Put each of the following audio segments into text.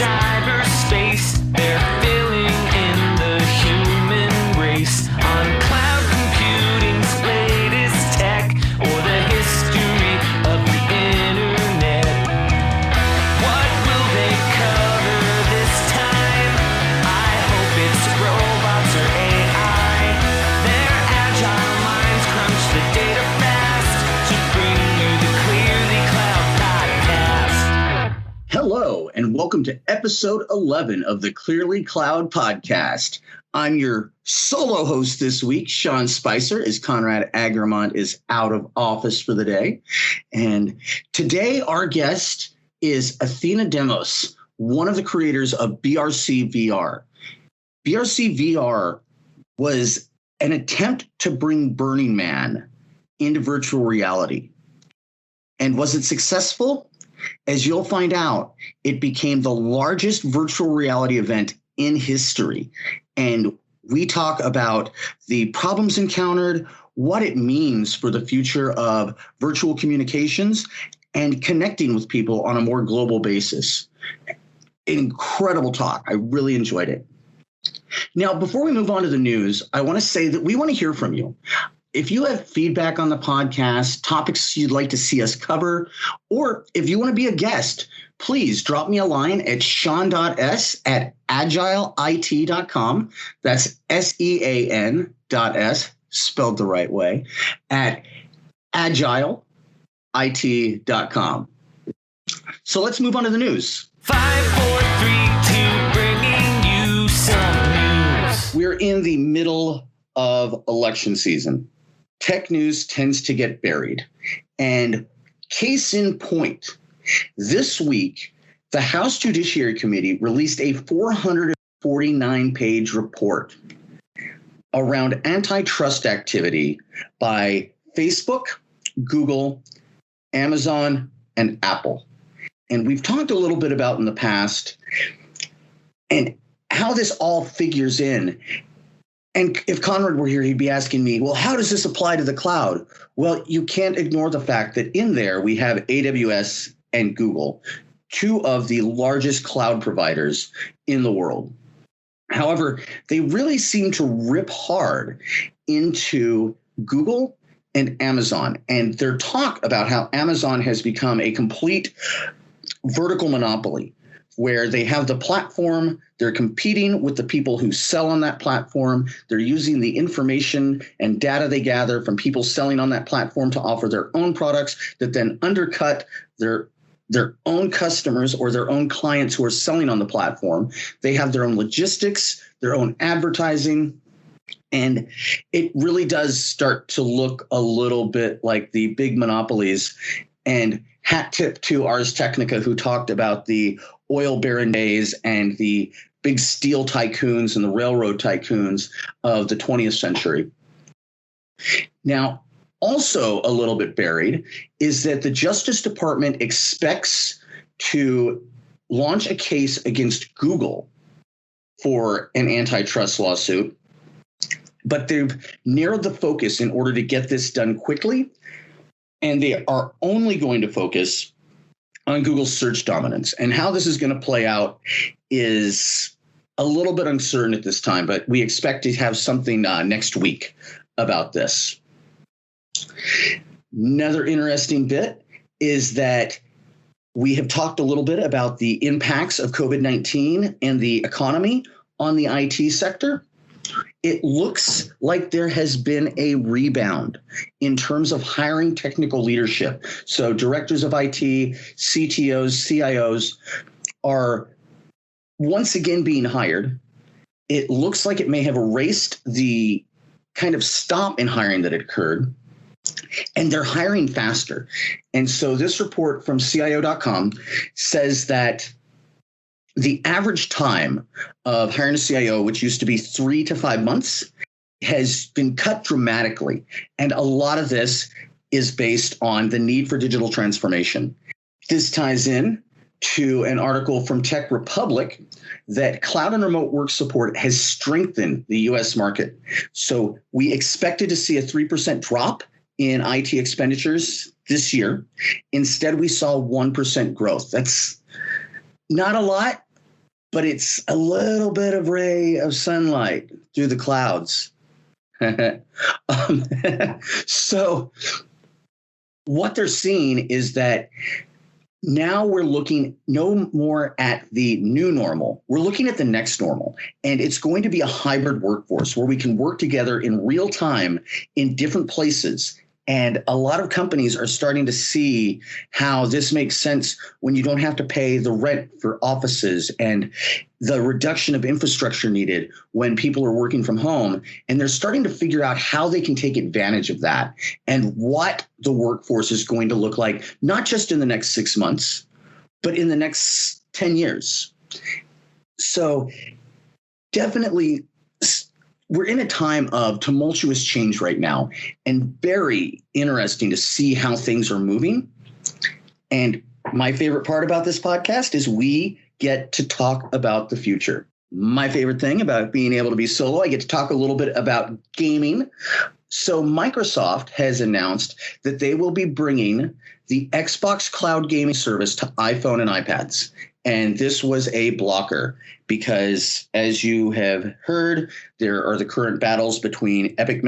cyberspace. They're filling in the human race on cloud computing's latest tech or the history of the internet. What will they cover this time? I hope it's robots or AI. Their agile minds crunch the data fast to bring you the Clearly Cloud podcast. Hello, and welcome to episode 11 of the Clearly Cloud podcast. I'm your solo host this week, Sean Spicer, as Conrad Agramont is out of office for the day. And today our guest is Athena Demos, one of the creators of BRCvr. BRCvr was an attempt to bring Burning Man into virtual reality. And was it successful? As you'll find out, it became the largest virtual reality event in history. And we talk about the problems encountered, what it means for the future of virtual communications, and connecting with people on a more global basis. Incredible talk. I really enjoyed it. Now, before we move on to the news, I want to say that we want to hear from you. If you have feedback on the podcast, topics you'd like to see us cover, or if you want to be a guest, please drop me a line at sean.s@agileiT.com. That's SEAN.S, spelled the right way, at agileiT.com. So let's move on to the news. 5, 4, 3, 2, bringing you some news. We're in the middle of election season. Tech news tends to get buried. And case in point, this week, the House Judiciary Committee released a 449-page report around antitrust activity by Facebook, Google, Amazon, and Apple. And we've talked a little bit about in the past and how this all figures in. And if Conrad were here, he'd be asking me, well, how does this apply to the cloud? Well, you can't ignore the fact that in there we have AWS and Google, two of the largest cloud providers in the world. However, they really seem to rip hard into Google and Amazon. And their talk about how Amazon has become a complete vertical monopoly, where they have the platform, they're competing with the people who sell on that platform. They're using the information and data they gather from people selling on that platform to offer their own products that then undercut their own customers or their own clients who are selling on the platform. They have their own logistics, their own advertising, and it really does start to look a little bit like the big monopolies. And hat tip to Ars Technica, who talked about the oil baron days and the big steel tycoons and the railroad tycoons of the 20th century. Now, also a little bit buried is that the Justice Department expects to launch a case against Google for an antitrust lawsuit, but they've narrowed the focus in order to get this done quickly. And they are only going to focus on Google's search dominance. And how this is going to play out is a little bit uncertain at this time, but we expect to have something next week about this. Another interesting bit is that we have talked a little bit about the impacts of COVID-19 and the economy on the IT sector. It looks like there has been a rebound in terms of hiring technical leadership. So directors of IT, CTOs, CIOs are once again being hired. It looks like it may have erased the kind of stop in hiring that had occurred, and they're hiring faster. And so this report from CIO.com says that the average time of hiring a CIO, which used to be 3 to 5 months, has been cut dramatically. And a lot of this is based on the need for digital transformation. This ties in to an article from Tech Republic that cloud and remote work support has strengthened the U.S. market. So we expected to see a 3% drop in IT expenditures this year. Instead, we saw 1% growth. That's not a lot, but it's a little bit of ray of sunlight through the clouds. So what they're seeing is that now we're looking no more at the new normal. We're looking at the next normal. And it's going to be a hybrid workforce where we can work together in real time in different places. And a lot of companies are starting to see how this makes sense when you don't have to pay the rent for offices and the reduction of infrastructure needed when people are working from home. And they're starting to figure out how they can take advantage of that and what the workforce is going to look like, not just in the next 6 months, but in the next 10 years. So definitely, we're in a time of tumultuous change right now, and very interesting to see how things are moving. And my favorite part about this podcast is we get to talk about the future. My favorite thing about being able to be solo, I get to talk a little bit about gaming. So Microsoft has announced that they will be bringing the Xbox cloud gaming service to iPhone and iPads. And this was a blocker because, as you have heard, there are the current battles between Epic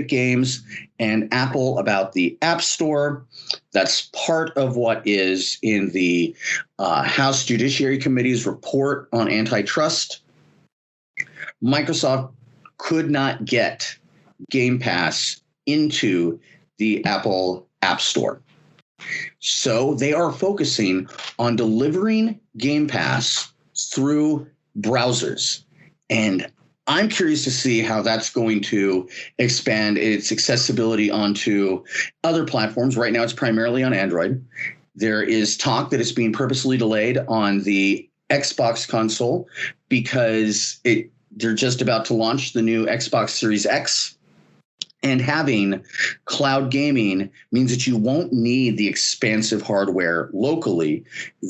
Games and Apple about the App Store. That's part of what is in the House Judiciary Committee's report on antitrust. Microsoft could not get Game Pass into the Apple App Store. So they are focusing on delivering Game Pass through browsers. And I'm curious to see how that's going to expand its accessibility onto other platforms. Right now, it's primarily on Android. There is talk that it's being purposely delayed on the Xbox console because they're just about to launch the new Xbox Series X. And having cloud gaming means that you won't need the expansive hardware locally.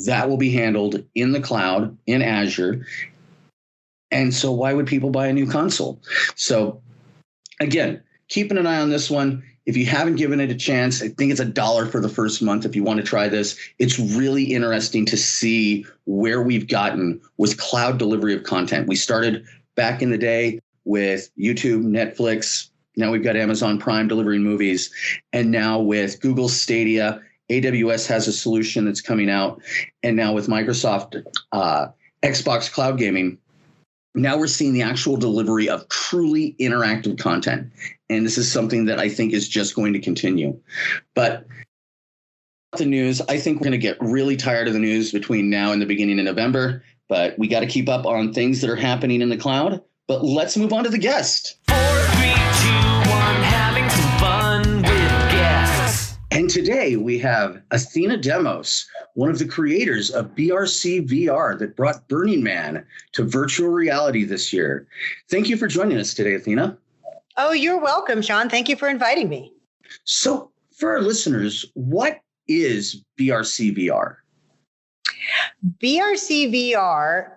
That will be handled in the cloud, in Azure. And so why would people buy a new console? So again, keeping an eye on this one. If you haven't given it a chance, I think it's $1 for the first month if you want to try this. It's really interesting to see where we've gotten with cloud delivery of content. We started back in the day with YouTube, Netflix. Now we've got Amazon Prime delivering movies. And now with Google Stadia, AWS has a solution that's coming out. And now with Microsoft Xbox Cloud Gaming, now we're seeing the actual delivery of truly interactive content. And this is something that I think is just going to continue. But the news, I think we're going to get really tired of the news between now and the beginning of November. But we got to keep up on things that are happening in the cloud. But let's move on to the guest. 4, 3, 2, 1, having some fun with guests. And today we have Athena Demos, one of the creators of BRCvr that brought Burning Man to virtual reality this year. Thank you for joining us today, Athena. Oh, you're welcome, Sean. Thank you for inviting me. So for our listeners, what is BRCvr? BRCvr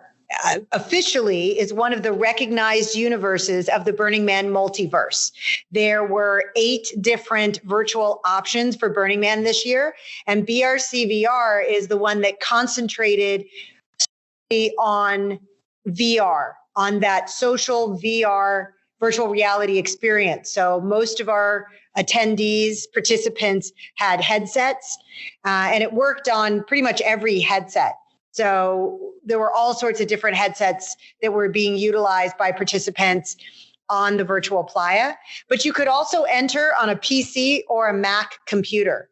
officially is one of the recognized universes of the Burning Man multiverse. There were 8 different virtual options for Burning Man this year, and BRCvr is the one that concentrated on VR, on that social VR virtual reality experience. So most of our attendees, participants had headsets, and it worked on pretty much every headset. So there were all sorts of different headsets that were being utilized by participants on the virtual Playa, but you could also enter on a PC or a Mac computer.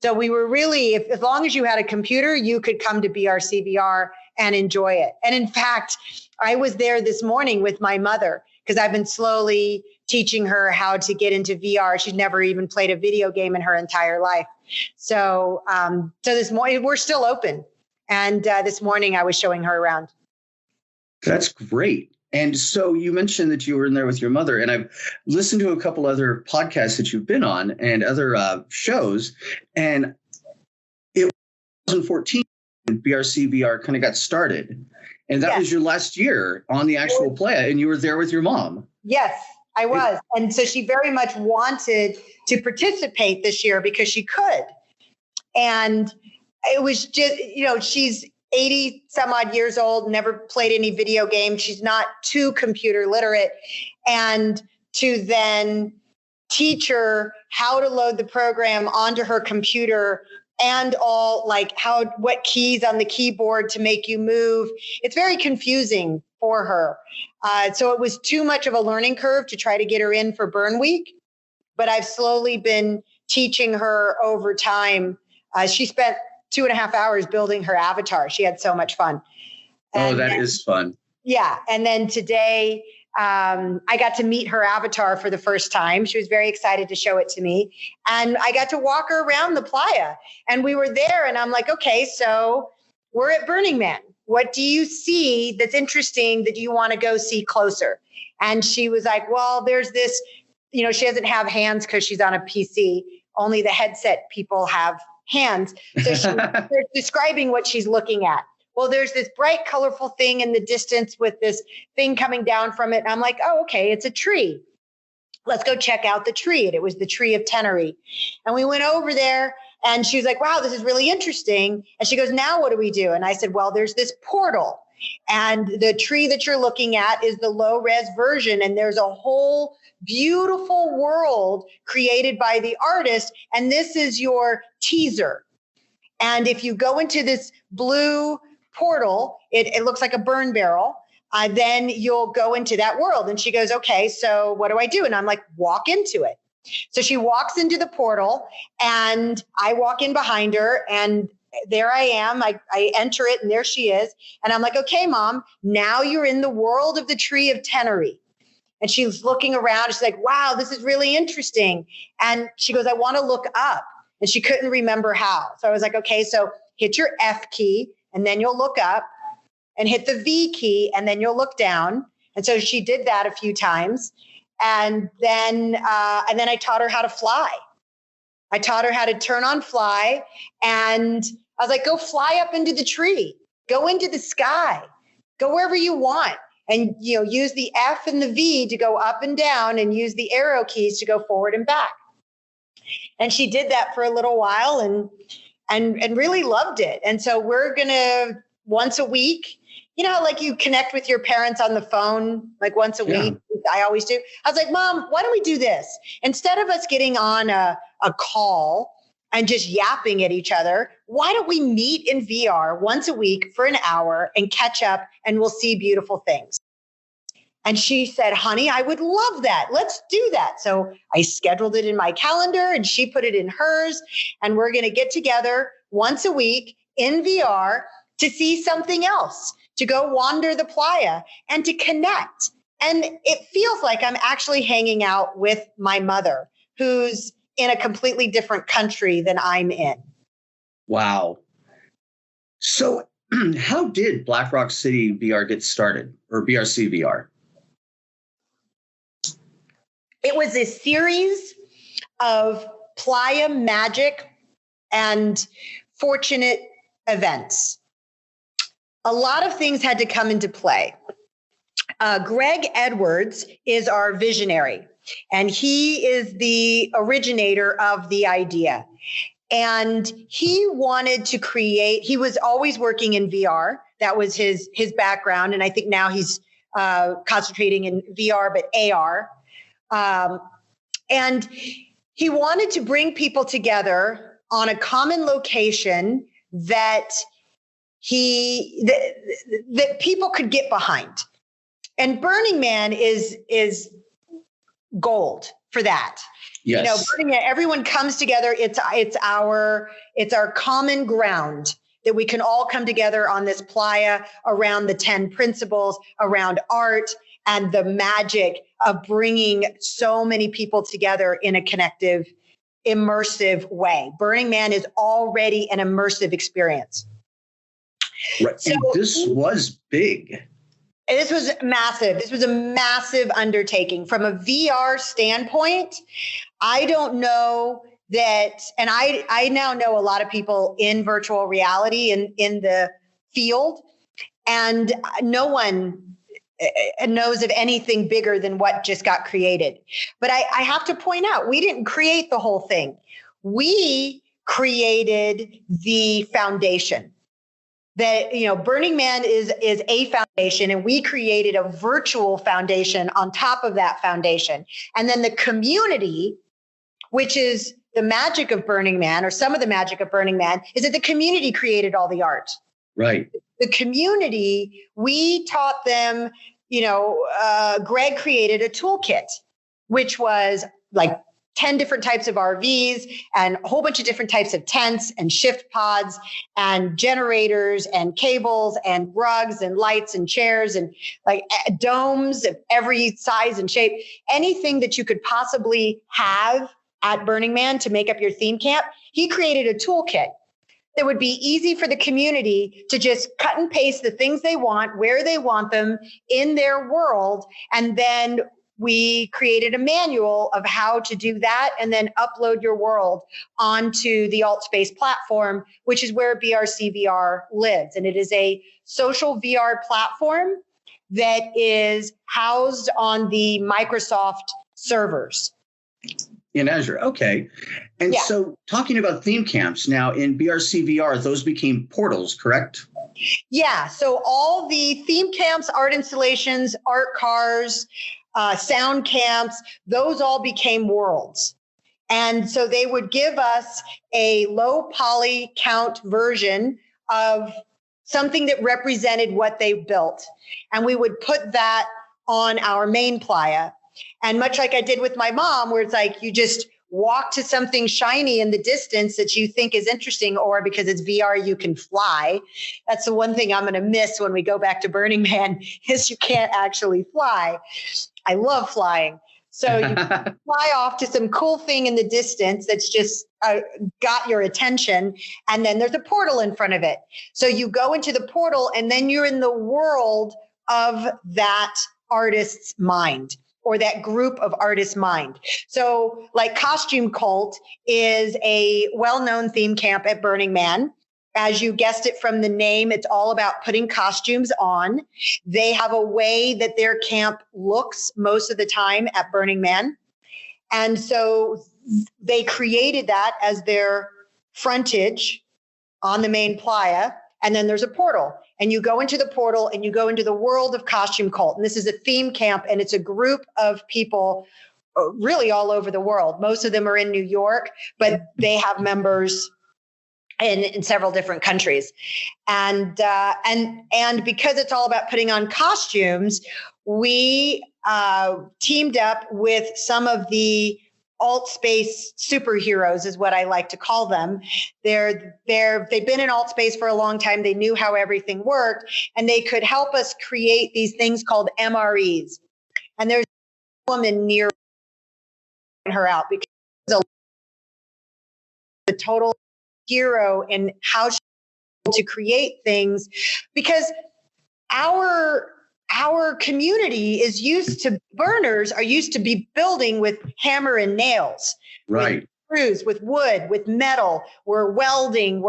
So we were really, as long as you had a computer, you could come to BRCvr and enjoy it. And in fact, I was there this morning with my mother because I've been slowly teaching her how to get into VR. She's never even played a video game in her entire life. So this morning, we're still open. And this morning I was showing her around. That's great. And so you mentioned that you were in there with your mother, and I've listened to a couple other podcasts that you've been on and other shows. And it was 2014 when BRCvr kind of got started. And that was your last year on the actual Playa, and you were there with your mom. Yes, I was. And so she very much wanted to participate this year because she could. And it was just, she's 80 some odd years old, never played any video games. She's not too computer literate. And to then teach her how to load the program onto her computer and all like what keys on the keyboard to make you move. It's very confusing for her. So it was too much of a learning curve to try to get her in for Burn Week. But I've slowly been teaching her over time. She spent 2.5 hours building her avatar. She had so much fun. And that is fun. Yeah. And then today, I got to meet her avatar for the first time. She was very excited to show it to me. And I got to walk her around the playa. And we were there and I'm like, okay, so we're at Burning Man. What do you see that's interesting that you want to go see closer? And she was like, well, there's this, she doesn't have hands because she's on a PC. Only the headset people have hands. So they're describing what she's looking at. Well, there's this bright, colorful thing in the distance with this thing coming down from it. And I'm like, oh, okay, it's a tree. Let's go check out the tree. And it was the tree of Teneriffe. And we went over there and she was like, wow, this is really interesting. And she goes, now what do we do? And I said, well, there's this portal. And the tree that you're looking at is the low res version. And there's a whole beautiful world created by the artist. And this is your teaser. And if you go into this blue portal, it looks like a burn barrel. Then you'll go into that world. And she goes, okay, so what do I do? And I'm like, walk into it. So she walks into the portal and I walk in behind her and there I am. I enter it and there she is. And I'm like, okay, Mom, now you're in the world of the tree of Teneriffe. And she's looking around. She's like, wow, this is really interesting. And she goes, I want to look up. And she couldn't remember how. So I was like, okay, so hit your F key and then you'll look up, and hit the V key and then you'll look down. And so she did that a few times. And then I taught her how to fly. I taught her how to turn on fly. And I was like, go fly up into the tree, go into the sky, go wherever you want. And, use the F and the V to go up and down and use the arrow keys to go forward and back. And she did that for a little while and really loved it. And so we're going to once a week, like you connect with your parents on the phone, like once a week. I always do. I was like, Mom, why don't we do this? Instead of us getting on a call and just yapping at each other, why don't we meet in VR once a week for an hour and catch up and we'll see beautiful things? And she said, honey, I would love that. Let's do that. So I scheduled it in my calendar and she put it in hers. And we're going to get together once a week in VR to see something else, to go wander the playa and to connect. And it feels like I'm actually hanging out with my mother, who's in a completely different country than I'm in. Wow. So how did Black Rock City VR get started, or BRCvr? It was a series of playa magic and fortunate events. A lot of things had to come into play. Greg Edwards is our visionary, and he is the originator of the idea. And he wanted to create, he was always working in VR. That was his background. And I think now he's concentrating in VR, but AR. And he wanted to bring people together on a common location that that people could get behind. And Burning Man is gold for that. Yes. Burning Man, everyone comes together. It's our common ground that we can all come together on this playa around the 10 principles, around art and the magic of bringing so many people together in a connective, immersive way. Burning Man is already an immersive experience. Right. So, and this was big. This was massive. This was a massive undertaking. From a VR standpoint, I don't know that, and I now know a lot of people in virtual reality in the field, and no one knows of anything bigger than what just got created. But I have to point out, we didn't create the whole thing. We created the foundation. that, Burning Man is a foundation, and we created a virtual foundation on top of that foundation. And then the community, which is the magic of Burning Man, or some of the magic of Burning Man, is that the community created all the art. Right. The community, we taught them, Greg created a toolkit, which was like 10 different types of RVs and a whole bunch of different types of tents and shift pods and generators and cables and rugs and lights and chairs and like domes of every size and shape. Anything that you could possibly have at Burning Man to make up your theme camp, he created a toolkit that would be easy for the community to just cut and paste the things they want, where they want them in their world. And then we created a manual of how to do that and then upload your world onto the AltSpace platform, which is where BRCvr lives. And it is a social VR platform that is housed on the Microsoft servers. In Azure. Okay. And so talking about theme camps now in BRCvr, those became portals, correct? Yeah. So all the theme camps, art installations, art cars, sound camps, those all became worlds. And so they would give us a low poly count version of something that represented what they built. And we would put that on our main playa. And much like I did with my mom, where it's like you just walk to something shiny in the distance that you think is interesting, or because it's VR, you can fly. That's the one thing I'm going to miss when we go back to Burning Man is you can't actually fly. I love flying. So you fly off to some cool thing in the distance that's just got your attention. And then there's a portal in front of it. So you go into the portal and then you're in the world of that artist's mind, or that group of artists' mind. So like Costume Cult is a well-known theme camp at Burning Man. As you guessed it from the name, it's all about putting costumes on. They have a way that their camp looks most of the time at Burning Man. And so they created that as their frontage on the main playa. And then there's a portal. And you go into the portal and you go into the world of Costume Cult. And this is a theme camp, and it's a group of people really all over the world. Most of them are in New York, but they have members in several different countries. And because it's all about putting on costumes, we teamed up with some of the AltSpace superheroes is what I like to call them. They've been in AltSpace for a long time. They knew how everything worked, and they could help us create these things called MREs. And there's a woman near her out because the total hero in how she to create things, because our community is used to, burners are used to be building with hammer and nails, right? With screws, with wood, with metal. We're welding,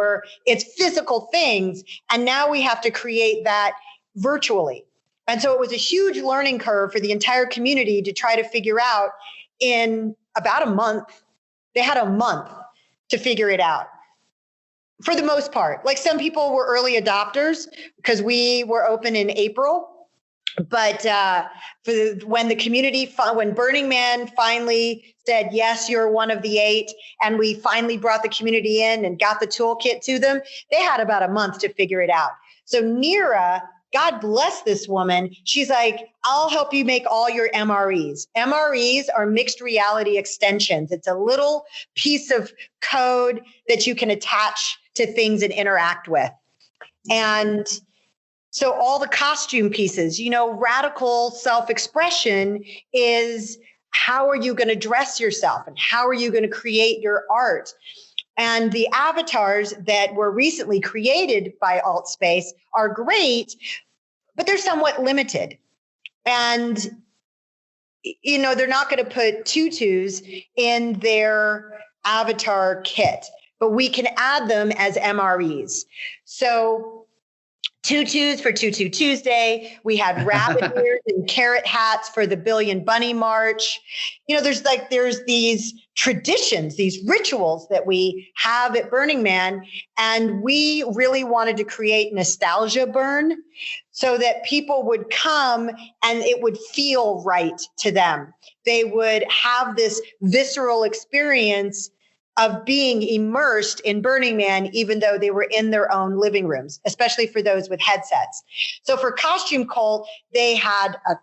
it's physical things. And now we have to create that virtually. And so it was a huge learning curve for the entire community to try to figure out in about a month. They had a month to figure it out. For the most part, like some people were early adopters because we were open in April. But when Burning Man finally said, yes, you're one of the 8, and we finally brought the community in and got the toolkit to them, they had about a month to figure it out. So Nira, God bless this woman, she's like, I'll help you make all your MREs. MREs are mixed reality extensions. It's a little piece of code that you can attach to things and interact with. And so all the costume pieces, radical self-expression is how are you going to dress yourself and how are you going to create your art? And the avatars that were recently created by AltSpace are great, but they're somewhat limited. And, they're not going to put tutus in their avatar kit, but we can add them as MREs. So tutus for Tutu Tuesday. We had rabbit ears and carrot hats for the Billion Bunny March. There's these traditions, these rituals that we have at Burning Man. And we really wanted to create nostalgia burn so that people would come and it would feel right to them. They would have this visceral experience of being immersed in Burning Man, even though they were in their own living rooms, especially for those with headsets. So for Costume Cult, they had a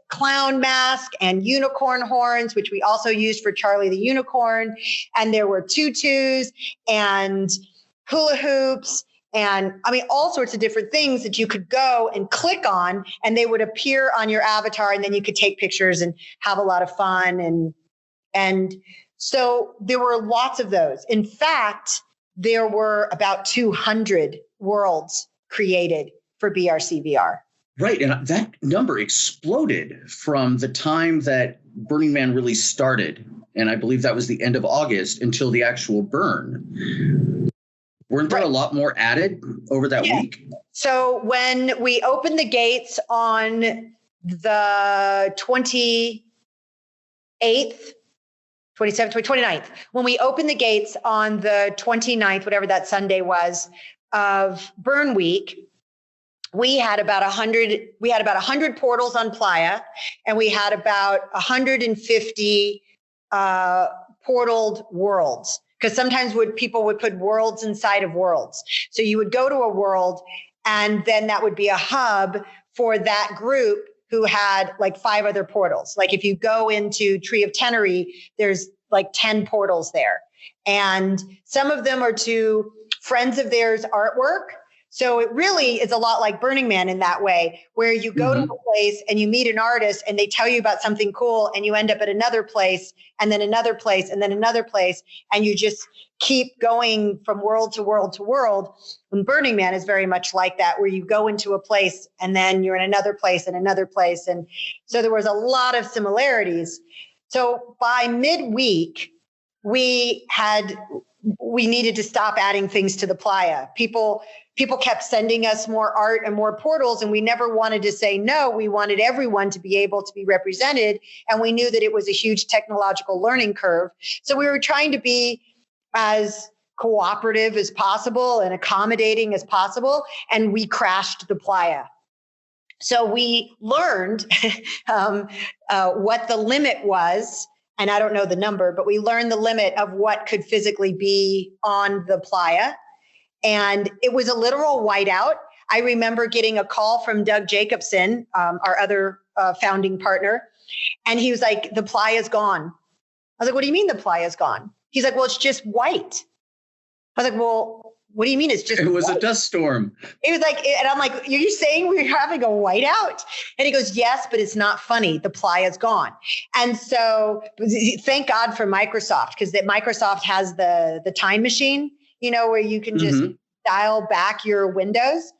clown mask and unicorn horns, which we also used for Charlie the Unicorn. And there were tutus and hula hoops and all sorts of different things that you could go and click on and they would appear on your avatar and then you could take pictures and have a lot of fun. And so there were lots of those. In fact, there were about 200 worlds created for BRCvr. Right. And that number exploded from the time that Burning Man really started. And I believe that was the end of August until the actual burn. Weren't there a lot more added over that week? So when we opened the gates on the 28th, 27th, 29th, when we opened the gates on the 29th, whatever that Sunday was, of Burn Week, we had about 100 portals on Playa, and we had about 150 portaled worlds. Because sometimes people would put worlds inside of worlds. So you would go to a world, and then that would be a hub for that group who had 5 other portals. Like if you go into Tree of Tenery, there's 10 portals there. And some of them are to friends of theirs' artwork. So it really is a lot like Burning Man in that way, where you go to a place and you meet an artist and they tell you about something cool and you end up at another place and then another place and then another place. And you just keep going from world to world to world. And Burning Man is very much like that, where you go into a place and then you're in another place and another place. And so there was a lot of similarities. So by midweek, we needed to stop adding things to the Playa. People kept sending us more art and more portals, and we never wanted to say no. We wanted everyone to be able to be represented, and we knew that it was a huge technological learning curve. So we were trying to be as cooperative as possible and accommodating as possible, and we crashed the Playa. So we learned what the limit was, and I don't know the number, but we learned the limit of what could physically be on the Playa. And it was a literal whiteout. I remember getting a call from Doug Jacobson, our other founding partner. And he was like, the Playa's gone. I was like, what do you mean the Playa's gone? He's like, well, it's just white. I was like, well, what do you mean it's just It was white? a dust storm. He was like, and I'm like, are you saying we're having a whiteout? And he goes, yes, but it's not funny. The Playa's gone. And so thank God for Microsoft, because Microsoft has the time machine, where you can just dial back your windows.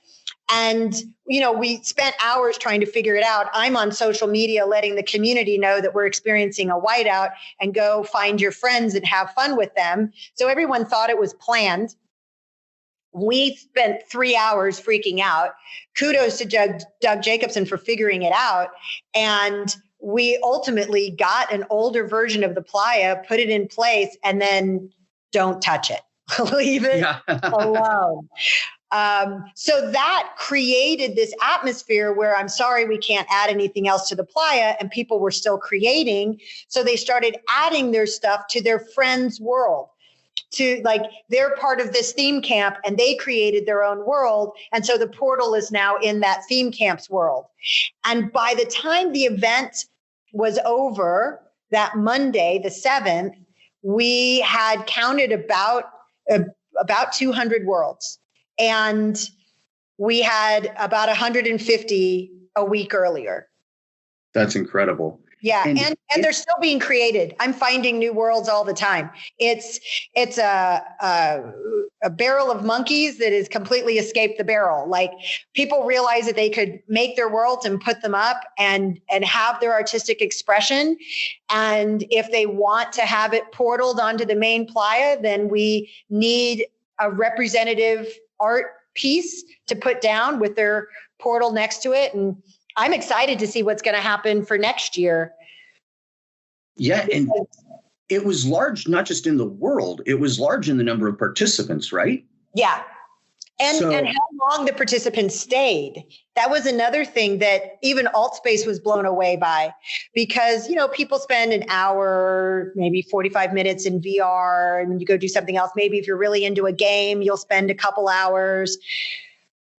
And, we spent hours trying to figure it out. I'm on social media letting the community know that we're experiencing a whiteout and go find your friends and have fun with them. So everyone thought it was planned. We spent 3 hours freaking out. Kudos to Doug Jacobson for figuring it out. And we ultimately got an older version of the Playa, put it in place, and then don't touch it. Leave it alone. So that created this atmosphere where I'm sorry, we can't add anything else to the Playa, and people were still creating. So they started adding their stuff to their friends' world. They're part of this theme camp and they created their own world. And so the portal is now in that theme camp's world. And by the time the event was over, that Monday, the 7th, we had counted about 200 worlds. And we had about 150 a week earlier. That's incredible. Yeah, and they're still being created. I'm finding new worlds all the time. It's a barrel of monkeys that has completely escaped the barrel. Like, people realize that they could make their worlds and put them up and have their artistic expression. And if they want to have it portaled onto the main Playa, then we need a representative art piece to put down with their portal next to it. And I'm excited to see what's going to happen for next year. Yeah. And it was large, not just in the world, it was large in the number of participants, right? Yeah. And how long the participants stayed. That was another thing that even AltSpace was blown away by, because, people spend an hour, maybe 45 minutes in VR, and you go do something else. Maybe if you're really into a game, you'll spend a couple hours.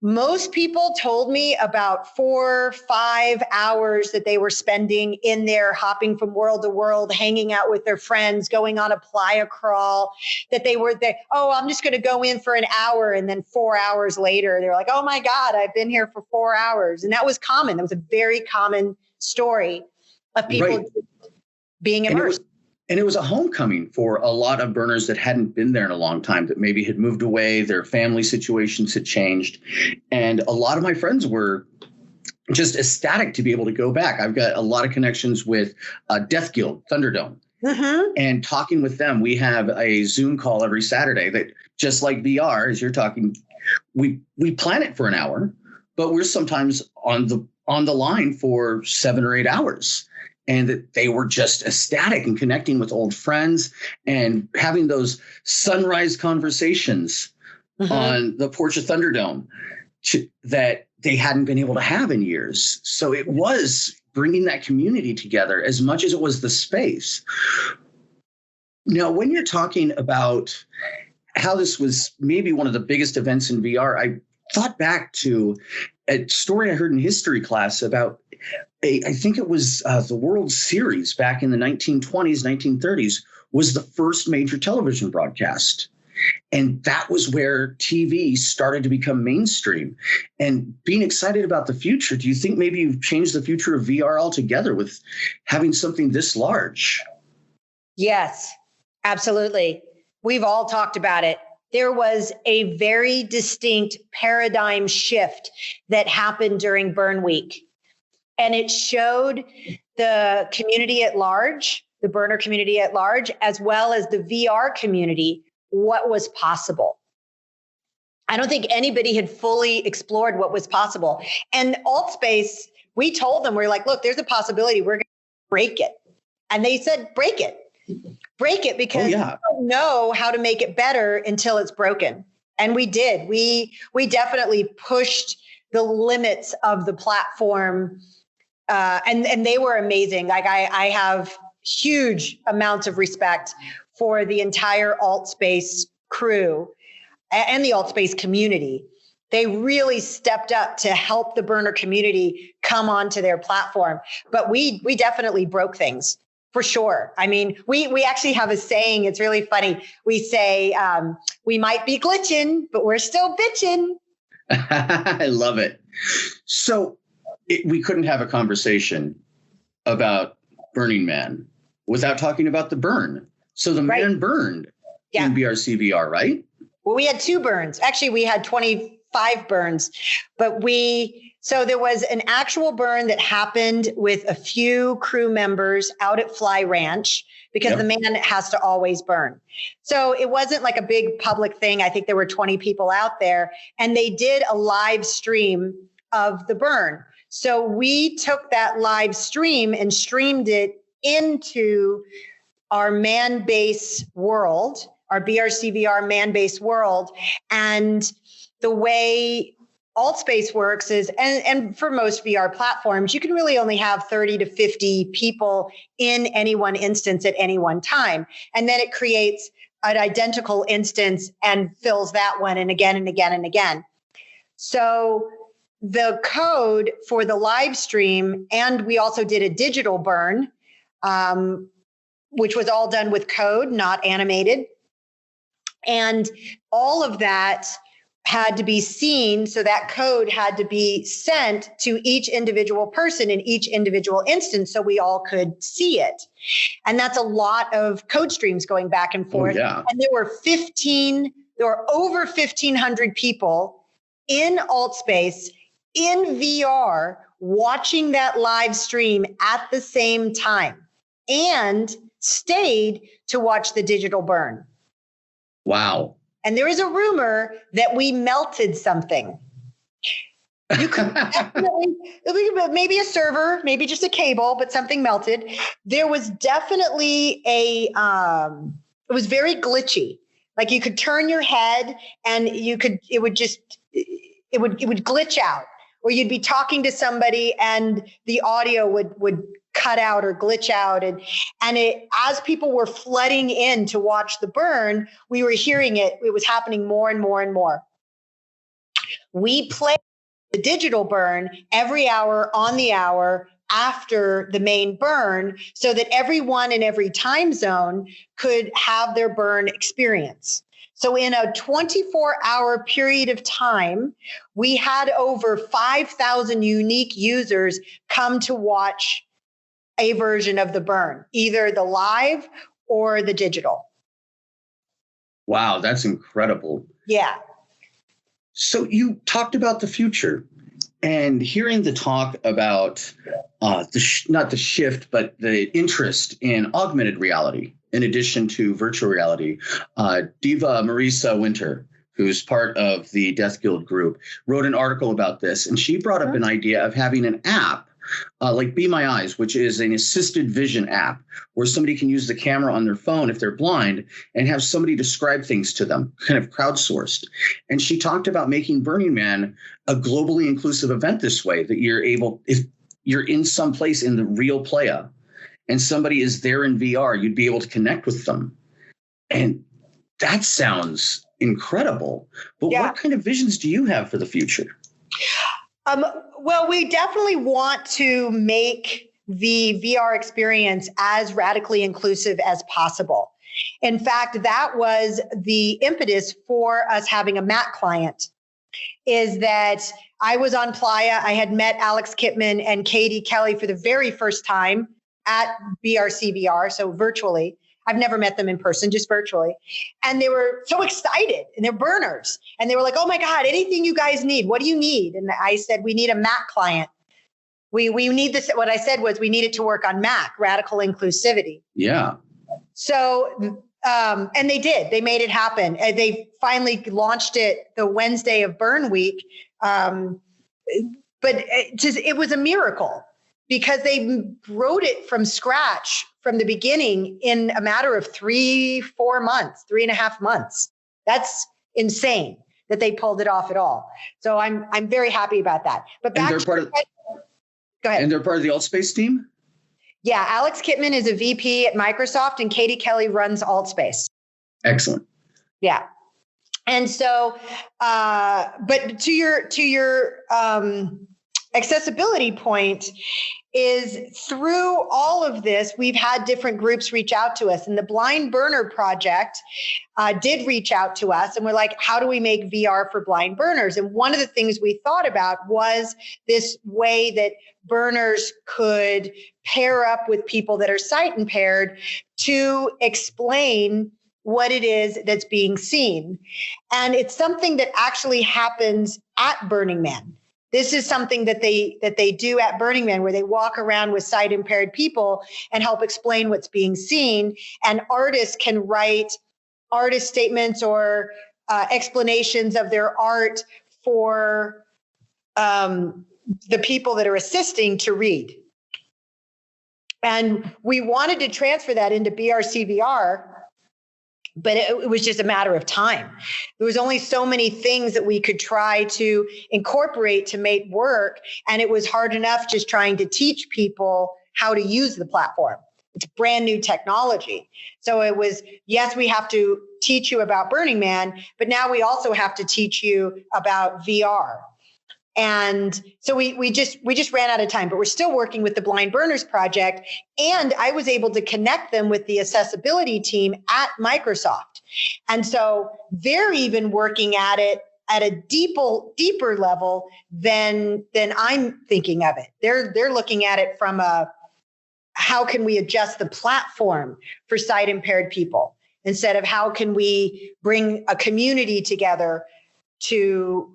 Most people told me about 4-5 hours that they were spending in there, hopping from world to world, hanging out with their friends, going on a Playa Crawl, that they were there. Oh, I'm just going to go in for an hour. And then 4 hours later, they're like, oh my God, I've been here for 4 hours. And that was common. That was a very common story of people being immersed. And it was a homecoming for a lot of burners that hadn't been there in a long time, that maybe had moved away, their family situations had changed. And a lot of my friends were just ecstatic to be able to go back. I've got a lot of connections with Death Guild, Thunderdome. Mm-hmm. And talking with them, we have a Zoom call every Saturday that, just like VR, as you're talking, we plan it for an hour, but we're sometimes on the line for 7 or 8 hours. And that they were just ecstatic and connecting with old friends and having those sunrise conversations on the porch of Thunderdome that they hadn't been able to have in years. So it was bringing that community together as much as it was the space. Now, when you're talking about how this was maybe one of the biggest events in VR, I thought back to a story I heard in history class about I think it was the World Series back in the 1920s, 1930s was the first major television broadcast. And that was where TV started to become mainstream. And being excited about the future, do you think maybe you've changed the future of VR altogether with having something this large? Yes, absolutely. We've all talked about it. There was a very distinct paradigm shift that happened during Burn Week. And it showed the community at large, the burner community at large, as well as the VR community, what was possible. I don't think anybody had fully explored what was possible. And AltSpace, we told them, we're like, look, there's a possibility we're going to break it. And they said, break it. Break it, because you don't know how to make it better until it's broken. And we did. We definitely pushed the limits of the platform. And they were amazing. Like I have huge amounts of respect for the entire AltSpace crew and the AltSpace community. They really stepped up to help the burner community come onto their platform. But we definitely broke things, for sure. I mean, we actually have a saying. It's really funny. We say, we might be glitching, but we're still bitching. I love it. So we couldn't have a conversation about Burning Man without talking about the burn. So the man burned in BRCvr, right? Well, we had 2 burns. Actually, we had 25 burns, but so there was an actual burn that happened with a few crew members out at Fly Ranch, because the man has to always burn. So it wasn't like a big public thing. I think there were 20 people out there, and they did a live stream of the burn. So we took that live stream and streamed it into our man base world, our BRCvr man base world. And the way AltSpace works is, and for most VR platforms, you can really only have 30 to 50 people in any one instance at any one time. And then it creates an identical instance and fills that one and again and again and again. So the code for the live stream, and we also did a digital burn, which was all done with code, not animated. And all of that had to be seen. So that code had to be sent to each individual person in each individual instance so we all could see it. And that's a lot of code streams going back and forth. And there were over 1,500 people in AltSpace in VR watching that live stream at the same time and stayed to watch the digital burn. Wow. And there is a rumor that we melted something. You could definitely, maybe a server, maybe just a cable, but something melted. There was definitely it was very glitchy. Like you could turn your head and it would glitch out, or you'd be talking to somebody and the audio would cut out or glitch out. And as people were flooding in to watch the burn, we were hearing it. It was happening more and more and more. We played the digital burn every hour on the hour after the main burn so that everyone in every time zone could have their burn experience. So in a 24-hour period of time, we had over 5,000 unique users come to watch a version of the burn, either the live or the digital. Wow, that's incredible. Yeah. So you talked about the future, and hearing the talk about not the shift, but the interest in augmented reality, in addition to virtual reality. Diva Marisa Winter, who's part of the Death Guild group, wrote an article about this, and she brought up an idea of having an app like Be My Eyes, which is an assisted vision app where somebody can use the camera on their phone if they're blind and have somebody describe things to them, kind of crowdsourced. And she talked about making Burning Man a globally inclusive event this way, that you're able, if you're in some place in the real Playa and somebody is there in VR, you'd be able to connect with them. And that sounds incredible. But Yeah. What kind of visions do you have for the future? Well, we definitely want to make the VR experience as radically inclusive as possible. In fact, that was the impetus for us having a Mac client, is that I was on Playa. I had met Alex Kipman and Katie Kelly for the very first time at BRCvr, so virtually. I've never met them in person, just virtually. And they were so excited, and they're burners. And they were like, oh my God, anything you guys need, what do you need? And I said, we need a Mac client. We need this. What I said was we needed to work on Mac, radical inclusivity. Yeah. So, and they did, they made it happen. And they finally launched it the Wednesday of Burn Week. But it was a miracle because they wrote it from scratch from the beginning in a matter of 3-4 months, 3.5 months. That's insane that they pulled it off at all. So I'm very happy about that. But back to go ahead. And they're part of the AltSpace team? Yeah, Alex Kipman is a VP at Microsoft, and Katie Kelly runs AltSpace. Excellent. Yeah. And so, but to your accessibility point, is through all of this, we've had different groups reach out to us, and the Blind Burner Project did reach out to us, and we're like, how do we make VR for blind burners? And one of the things we thought about was this way that burners could pair up with people that are sight impaired to explain what it is that's being seen. And it's something that actually happens at Burning Man. This is something that they do at Burning Man, where they walk around with sight impaired people and help explain what's being seen. And artists can write artist statements or explanations of their art for the people that are assisting to read. And we wanted to transfer that into BRCvr, but it was just a matter of time. There was only so many things that we could try to incorporate to make work. And it was hard enough just trying to teach people how to use the platform. It's brand new technology. So it was, yes, we have to teach you about Burning Man, but now we also have to teach you about VR. And so we just ran out of time, but we're still working with the Blind Burners Project. And I was able to connect them with the accessibility team at Microsoft. And so they're even working at it at a deeper level than I'm thinking of it. They're looking at it from how can we adjust the platform for sight impaired people, instead of how can we bring a community together to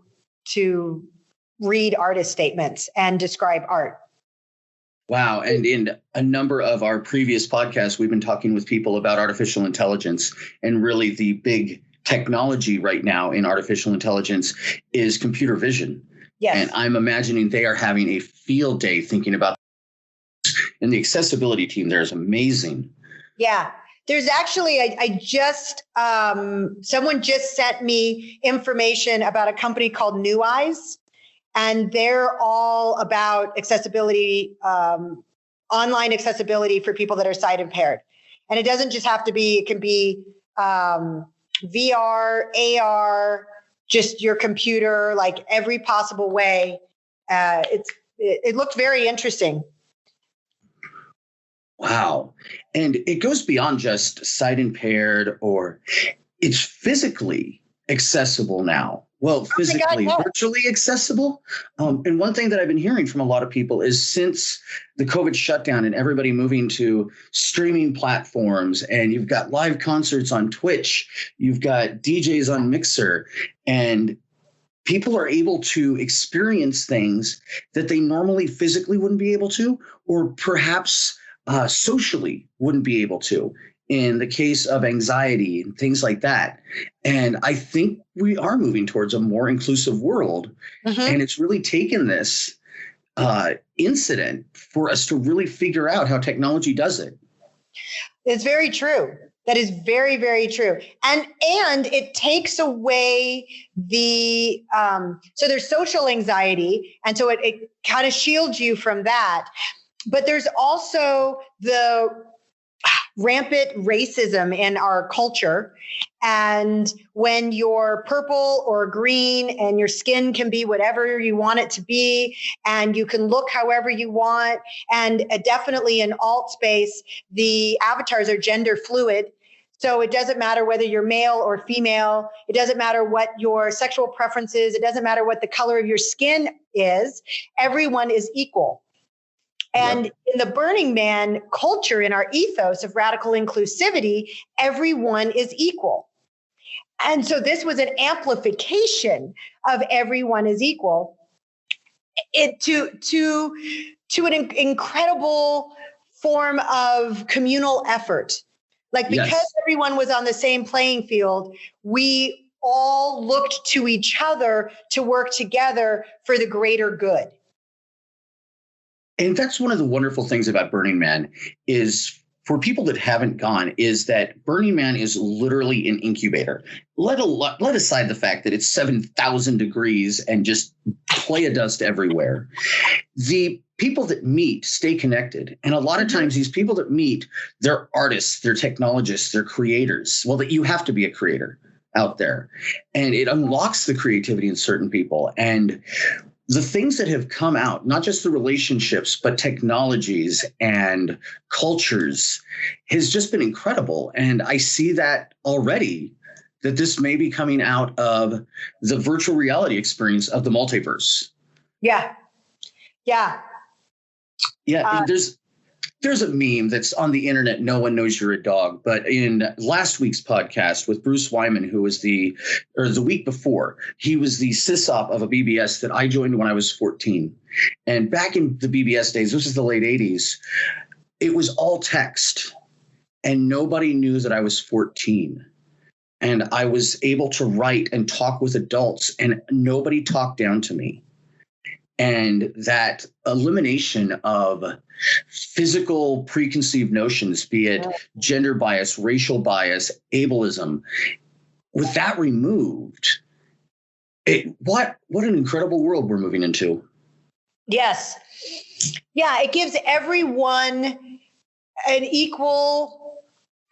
read artist statements and describe art. Wow. And in a number of our previous podcasts, we've been talking with people about artificial intelligence and really the big technology right now in artificial intelligence is computer vision. Yes. And I'm imagining they are having a field day thinking about this. And the accessibility team there is amazing. Yeah. There's actually, I just, someone just sent me information about a company called New Eyes, and they're all about accessibility, online accessibility for people that are sight impaired. And it doesn't just have to be, it can be VR, AR, just your computer, like every possible way. It looked very interesting. Wow. And it goes beyond just sight impaired, or it's physically accessible now. Well, physically, virtually accessible. And one thing that I've been hearing from a lot of people is since the COVID shutdown and everybody moving to streaming platforms, and you've got live concerts on Twitch, you've got DJs on Mixer, and people are able to experience things that they normally physically wouldn't be able to, or perhaps socially wouldn't be able to, in the case of anxiety and things like that. And I think we are moving towards a more inclusive world. Mm-hmm. And it's really taken this incident for us to really figure out how technology does it. It's very true. That is very, very true. And it takes away the, so there's social anxiety. And so it kind of shields you from that. But there's also the rampant racism in our culture. And when you're purple or green and your skin can be whatever you want it to be, and you can look however you want, and definitely in alt space, the avatars are gender fluid. So it doesn't matter whether you're male or female. It doesn't matter what your sexual preference is. It doesn't matter what the color of your skin is. Everyone is equal. And in the Burning Man culture, in our ethos of radical inclusivity, everyone is equal. And so this was an amplification of everyone is equal to an incredible form of communal effort. Like, because everyone was on the same playing field, we all looked to each other to work together for the greater good. And that's one of the wonderful things about Burning Man is, for people that haven't gone, is that Burning Man is literally an incubator. Let aside the fact that it's 7,000 degrees and just playa dust everywhere. The people that meet stay connected. And a lot of times these people that meet, they're artists, they're technologists, they're creators. Well, that you have to be a creator out there. And it unlocks the creativity in certain people. And the things that have come out, not just the relationships, but technologies and cultures, has just been incredible. And I see that already, that this may be coming out of the virtual reality experience of the multiverse. Yeah. And there's a meme that's on the internet, no one knows you're a dog. But in last week's podcast with Bruce Wyman, who was the week before, he was the sysop of a BBS that I joined when I was 14. And back in the BBS days, this is the late 80s, it was all text. And nobody knew that I was 14. And I was able to write and talk with adults, and nobody talked down to me. And that elimination of physical preconceived notions, be it gender bias, racial bias, ableism, with that removed, what an incredible world we're moving into. Yes. Yeah, it gives everyone an equal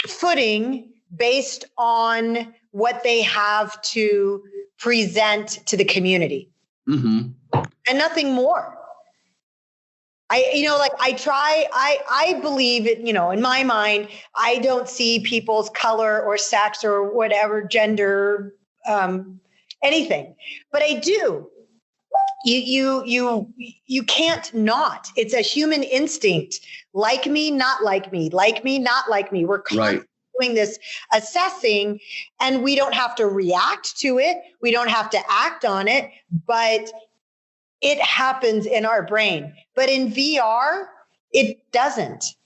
footing based on what they have to present to the community. Mm-hmm. And nothing more. I believe it, in my mind, I don't see people's color or sex or whatever gender, anything, but I do. You can't not. It's a human instinct. Like me, not like me. Like me, not like me. We're constantly doing this assessing, and we don't have to react to it. We don't have to act on it, but it happens in our brain. But in VR, it doesn't,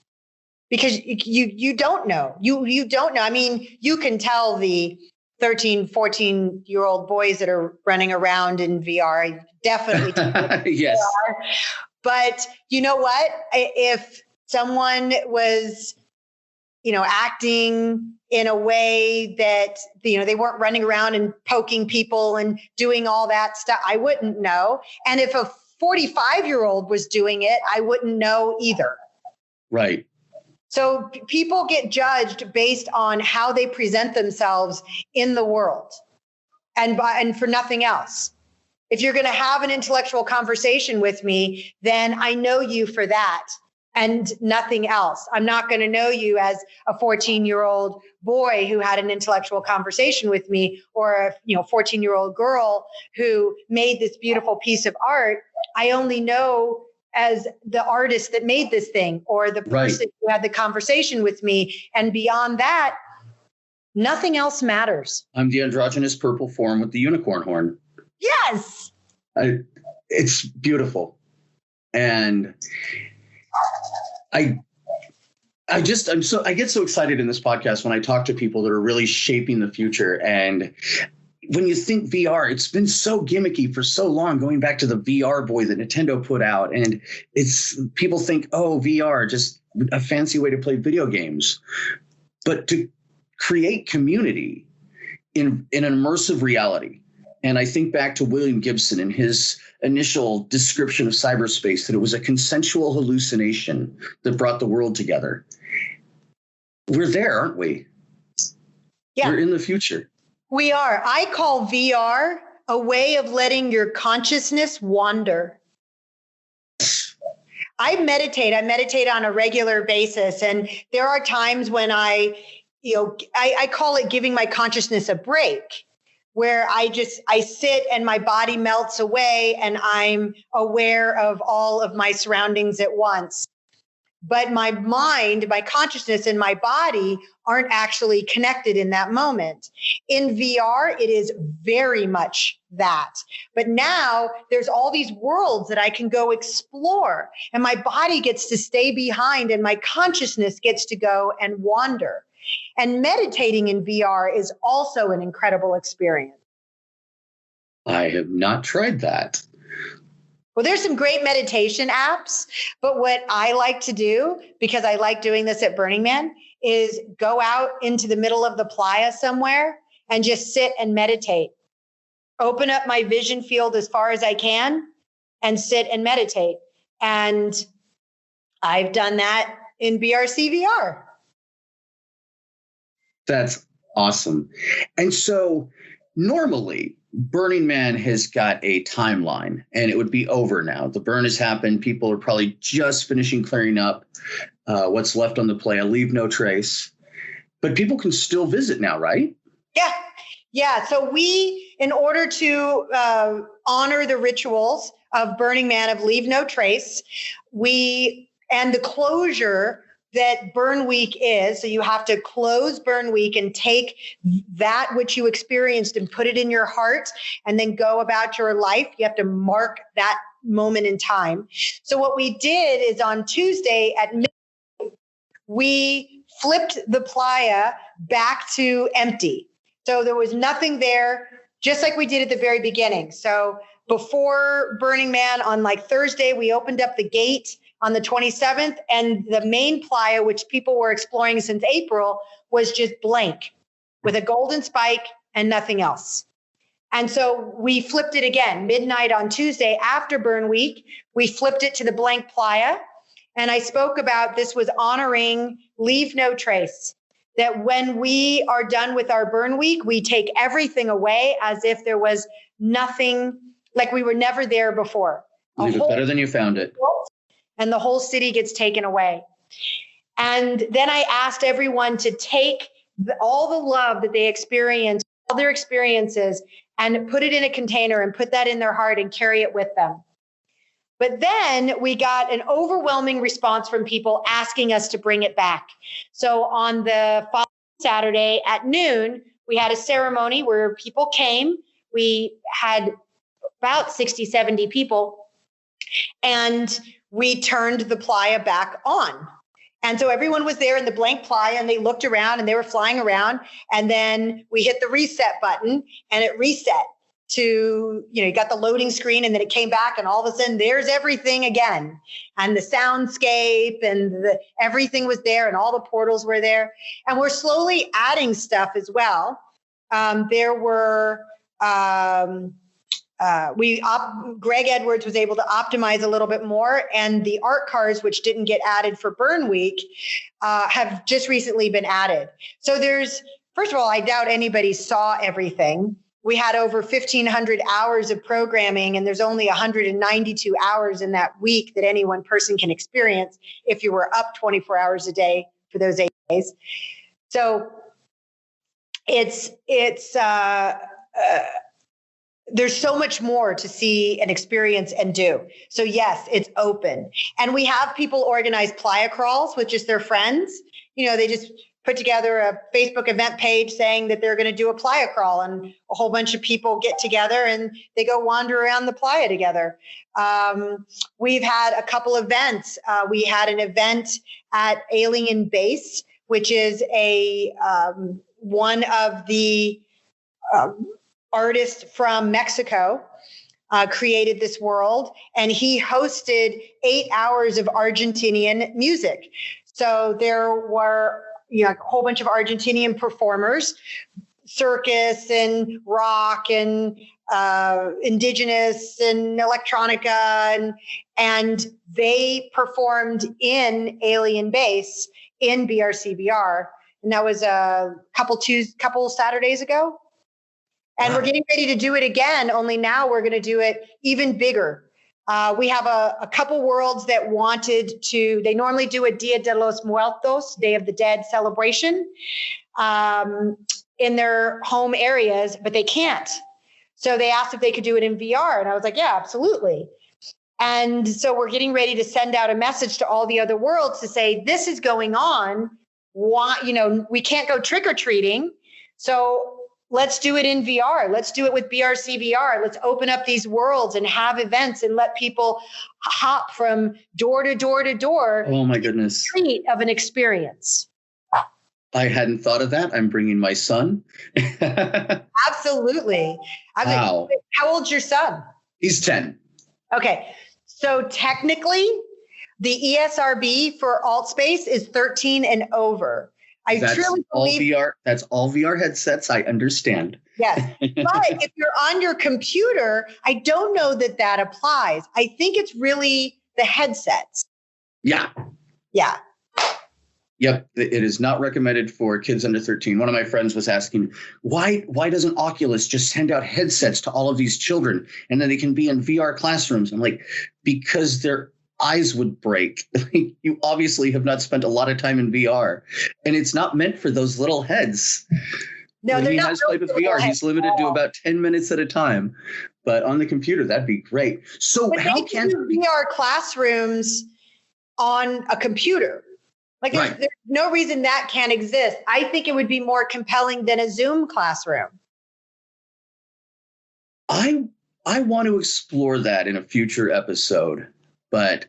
because you don't know. You don't know. I mean, you can tell the 13, 14-year-old boys that are running around in VR. I definitely do yes. VR. But you know what? If someone was, acting in a way that, they weren't running around and poking people and doing all that stuff, I wouldn't know. And if a 45-year-old was doing it, I wouldn't know either. Right. So people get judged based on how they present themselves in the world and for nothing else. If you're going to have an intellectual conversation with me, then I know you for that and nothing else. I'm not going to know you as a 14-year-old boy who had an intellectual conversation with me, or a 14-year-old girl who made this beautiful piece of art. I only know as the artist that made this thing, or the person who had the conversation with me. And beyond that, nothing else matters. I'm the androgynous purple form with the unicorn horn. Yes. It's beautiful. And I get so excited in this podcast when I talk to people that are really shaping the future. And when you think VR, it's been so gimmicky for so long, going back to the VR boy that Nintendo put out. And people think, oh, VR, just a fancy way to play video games. But to create community in an immersive reality. And I think back to William Gibson and his initial description of cyberspace, that it was a consensual hallucination that brought the world together. We're there, aren't we? Yeah. We're in the future. We are. I call VR a way of letting your consciousness wander. I meditate on a regular basis. And there are times when I call it giving my consciousness a break, where I sit and my body melts away and I'm aware of all of my surroundings at once. But my mind, my consciousness, and my body aren't actually connected in that moment. In VR, it is very much that. But now there's all these worlds that I can go explore, and my body gets to stay behind and my consciousness gets to go and wander. And meditating in VR is also an incredible experience. I have not tried that. Well, there's some great meditation apps, but what I like to do, because I like doing this at Burning Man, is go out into the middle of the playa somewhere and just sit and meditate. Open up my vision field as far as I can and sit and meditate. And I've done that in BRCvr. That's awesome. And so normally Burning Man has got a timeline and it would be over now. The burn has happened. People are probably just finishing clearing up what's left on the playa, leave no trace. But people can still visit now, right? Yeah. So we, in order to honor the rituals of Burning Man of Leave No Trace, and the closure that Burn Week is. So you have to close Burn Week and take that which you experienced and put it in your heart and then go about your life. You have to mark that moment in time. So what we did is on Tuesday at midnight, we flipped the playa back to empty. So there was nothing there, just like we did at the very beginning. So before Burning Man on Thursday, we opened up the gate on the 27th, and the main playa, which people were exploring since April, was just blank with a golden spike and nothing else. And so we flipped it again, midnight on Tuesday after Burn Week. We flipped it to the blank playa. And I spoke about this was honoring Leave No Trace, that when we are done with our Burn Week, we take everything away as if there was nothing, like we were never there before. Leave it better than you found it. And the whole city gets taken away. And then I asked everyone to take all the love that they experienced, all their experiences, and put it in a container and put that in their heart and carry it with them. But then we got an overwhelming response from people asking us to bring it back. So on the following Saturday at noon, we had a ceremony where people came. We had about 60, 70 people. And we turned the playa back on. And so everyone was there in the blank playa and they looked around and they were flying around. And then we hit the reset button and it reset to, you got the loading screen and then it came back and all of a sudden there's everything again. And the soundscape and everything was there and all the portals were there. And we're slowly adding stuff as well. There were, Greg Edwards was able to optimize a little bit more, and the art cars, which didn't get added for Burn Week, have just recently been added. So first of all, I doubt anybody saw everything. We had over 1,500 hours of programming, and there's only 192 hours in that week that any one person can experience if you were up 24 hours a day for those 8 days. So there's so much more to see and experience and do. So yes, it's open. And we have people organize Playa Crawls with just their friends. They just put together a Facebook event page saying that they're going to do a playa crawl, and a whole bunch of people get together and they go wander around the playa together. We've had a couple events. We had an event at Alien Base, which is one of the artists from Mexico created this world, and he hosted 8 hours of Argentinian music. So there were a whole bunch of Argentinian performers, circus and rock and indigenous and electronica, and they performed in Alien Base in BRCvr, and that was a couple Saturdays ago. And we're getting ready to do it again, only now we're going to do it even bigger. We have a couple worlds that they normally do a Dia de los Muertos, Day of the Dead celebration in their home areas, but they can't. So they asked if they could do it in VR. And I was like, yeah, absolutely. And so we're getting ready to send out a message to all the other worlds to say, this is going on. We can't go trick-or-treating. So let's do it in VR. Let's do it with BRCvr. Let's open up these worlds and have events and let people hop from door to door to door. Oh my goodness. Treat of an experience. I hadn't thought of that. I'm bringing my son. Absolutely. Wow. How old's your son? He's 10. Okay. So technically the ESRB for AltSpace is 13 and over. That's truly believe all VR. That's all VR headsets. I understand. Yes. But if you're on your computer, I don't know that applies. I think it's really the headsets. Yeah. Yeah. Yep. It is not recommended for kids under 13. One of my friends was asking, why doesn't Oculus just send out headsets to all of these children and then they can be in VR classrooms? I'm like, because their eyes would break. You obviously have not spent a lot of time in VR, and it's not meant for those little heads. No, when they're he not has played with VR, he's limited to about 10 minutes at a time. But on the computer, that'd be great. So but how can VR classrooms on a computer? Like there's no reason that can't exist. I think it would be more compelling than a Zoom classroom. I want to explore that in a future episode. But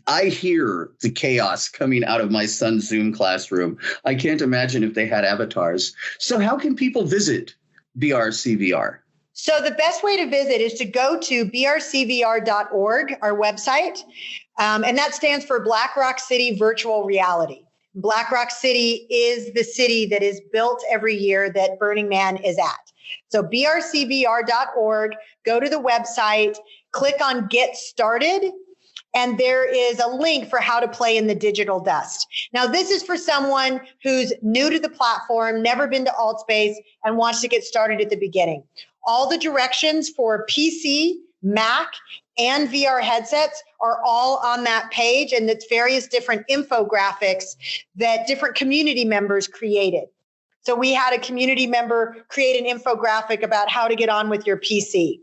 I hear the chaos coming out of my son's Zoom classroom. I can't imagine if they had avatars. So how can people visit BRCvr? So the best way to visit is to go to brcvr.org, our website. And that stands for Black Rock City Virtual Reality. Black Rock City is the city that is built every year that Burning Man is at. So brcvr.org, go to the website, click on Get Started, and there is a link for how to play in the digital dust. Now, this is for someone who's new to the platform, never been to AltSpace, and wants to get started at the beginning. All the directions for PC, Mac, and VR headsets are all on that page, and it's various different infographics that different community members created. So we had a community member create an infographic about how to get on with your PC.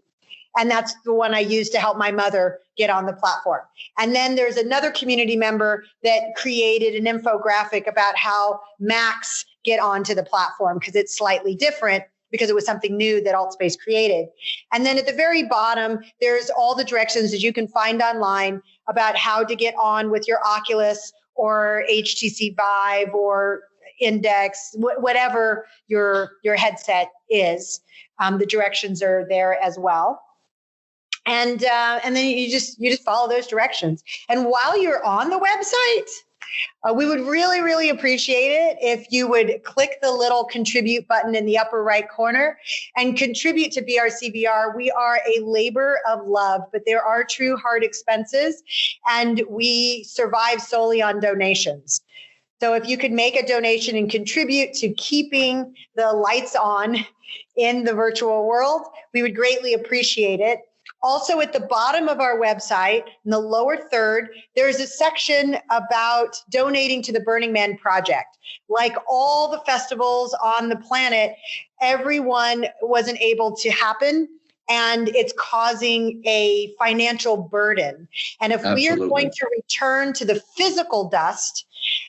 And that's the one I used to help my mother get on the platform. And then there's another community member that created an infographic about how Macs get onto the platform because it's slightly different because it was something new that AltSpace created. And then at the very bottom, there's all the directions that you can find online about how to get on with your Oculus or HTC Vive or Index, whatever your headset is. The directions are there as well. And then you just follow those directions. And while you're on the website, we would really, really appreciate it if you would click the little contribute button in the upper right corner and contribute to BRCvr. We are a labor of love, but there are true hard expenses, and we survive solely on donations. So if you could make a donation and contribute to keeping the lights on in the virtual world, we would greatly appreciate it. Also, at the bottom of our website, in the lower third, there's a section about donating to the Burning Man Project. Like all the festivals on the planet, everyone wasn't able to happen, and it's causing a financial burden. And if we are going to return to the physical dust,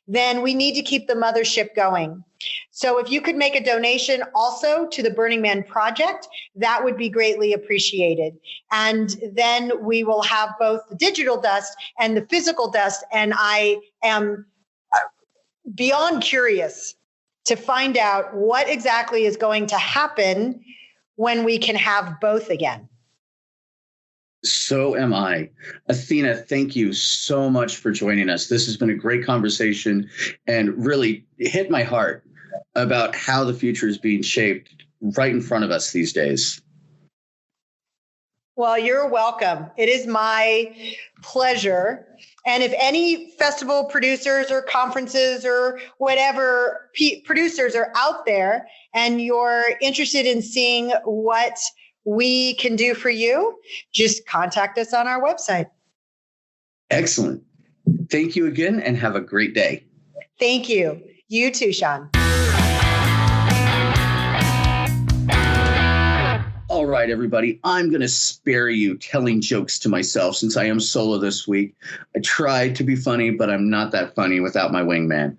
then we need to keep the mothership going. So if you could make a donation also to the Burning Man Project, that would be greatly appreciated. And then we will have both the digital dust and the physical dust. And I am beyond curious to find out what exactly is going to happen when we can have both again. So am I. Athena, thank you so much for joining us. This has been a great conversation and really hit my heart about how the future is being shaped right in front of us these days. Well, you're welcome. It is my pleasure. And if any festival producers or conferences or whatever producers are out there and you're interested in seeing what we can do for you, just contact us on our website. Excellent. Thank you again and have a great day. Thank you. You too, Sean. All right, everybody, I'm going to spare you telling jokes to myself since I am solo this week. I tried to be funny, but I'm not that funny without my wingman.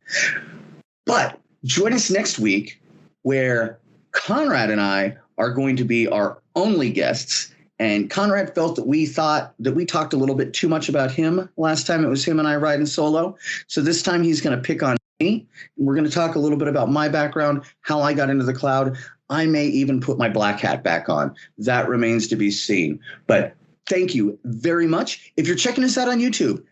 But join us next week where Conrad and I are going to be our only guests. And Conrad felt that we thought that we talked a little bit too much about him last time. It was him and I riding solo. So this time he's going to pick on me. We're going to talk a little bit about my background, how I got into the cloud. I may even put my black hat back on. That remains to be seen. But thank you very much. If you're checking us out on YouTube,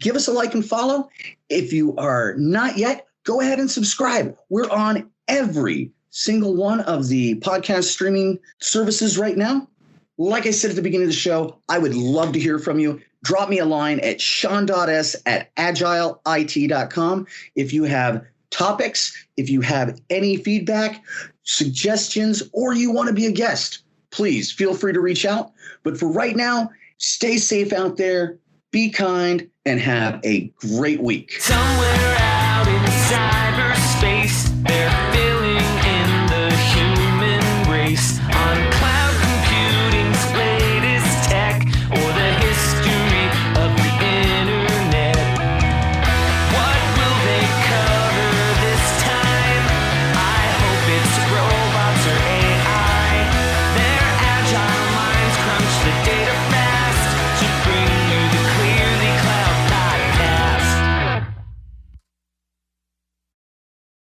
give us a like and follow. If you are not yet, go ahead and subscribe. We're on every single one of the podcast streaming services right now. Like I said at the beginning of the show, I would love to hear from you. Drop me a line at sean.s@agileit.com. If you have topics, if you have any feedback, suggestions, or you want to be a guest, please feel free to reach out. But for right now, stay safe out there, be kind, and have a great week. Somewhere out in cyber